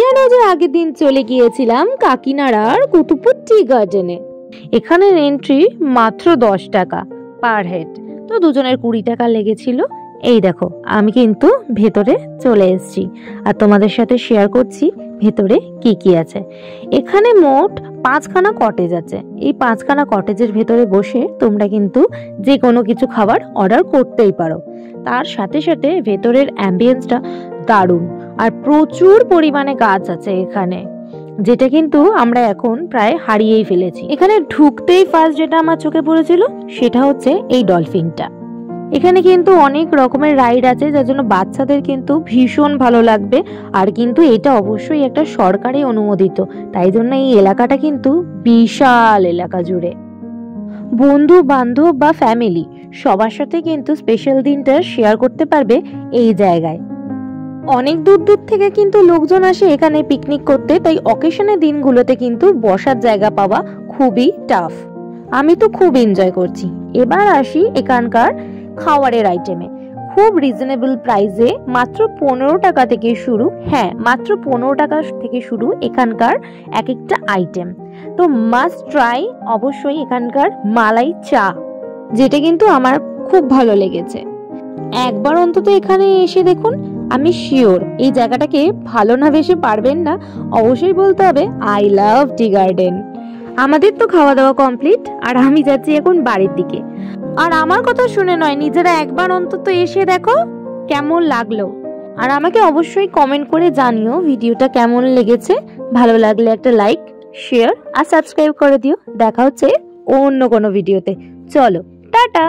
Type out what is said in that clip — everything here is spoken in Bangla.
আমরা যে আগের দিন চলে গিয়েছিলাম কাকিনাড়ার কুতুবপুর টি গার্ডেনে। এখানের এন্ট্রি মাত্র 10 টাকা পার হেড, তো দুজনের 20 টাকা লেগেছিল। এই দেখো আমি কিন্তু ভেতরে চলে এসেছি আর তোমাদের সাথে শেয়ার করছি ভেতরে কি কি আছে। এখানে মোট 5খানা কটেজ আছে। এই 5খানা কটেজের ভেতরে বসে তোমরা কিন্তু যে কোনো কিছু খাবার অর্ডার করতেই পারো। তার সাথে সাথে ভেতরের অ্যাম্বিয়েন্সটা দারুণ, আর প্রচুর পরিমাণে গাছ আছে এখানে, যেটা কিন্তু আমরা এখন প্রায় হারিয়েই ফেলেছি। এখানে ঢুকতেই ফার্স্ট যেটা আমার চোখে পড়েছিল সেটা হচ্ছে এই ডলফিনটা। এখানে কিন্তু অনেক রকমের রাইড আছে, যার জন্য বাচ্চাদের কিন্তু ভীষণ ভালো লাগবে। আর কিন্তু এটা অবশ্যই একটা সরকারি অনুমোদিত, তাই জন্য এই এলাকাটা কিন্তু বিশাল এলাকা জুড়ে। বন্ধু বান্ধব বা ফ্যামিলি সবার সাথে কিন্তু স্পেশাল দিনটা শেয়ার করতে পারবে এই জায়গায়। অনেক দূর দূর থেকে কিন্তু লোকজন আসে এখানে পিকনিক করতে, তাই অকেশনের দিনগুলোতে কিন্তু বসার জায়গা পাওয়া খুবই টাফ। আমি তো খুব এনজয় করছি। এবার আসি এখানকার খাবারের আইটেমে। খুব রিজনেবল প্রাইসে মাত্র 15 টাকা থেকে শুরু, হ্যাঁ মাত্র 15 টাকা থেকে শুরু এখানকার এক একটা আইটেম। তো মাস্ট ট্রাই অবশ্যই এখানকার মালাই চা, যেটা কিন্তু আমার খুব ভালো লেগেছে। একবার অন্তত এখানে এসে দেখুন, আমি শিওর এই জায়গাটাকে ভালো না বেশি পারবেন না। অবশ্যই বলতে হবে আই লাভ টি গার্ডেন। আমাদের তো খাওয়া দাওয়া কমপ্লিট আর আমি যাচ্ছি এখন বাড়ির দিকে। আর আমার কথা শুনে নয়, নিজেরা একবার অন্তত এসে দেখো কেমন লাগলো। আর আমাকে অবশ্যই কমেন্ট করে জানিও ভিডিওটা কেমন লেগেছে। ভালো লাগলে একটা লাইক, শেয়ার আর সাবস্ক্রাইব করে দিও। দেখা হচ্ছে অন্য কোনো ভিডিওতে। চলো টাটা।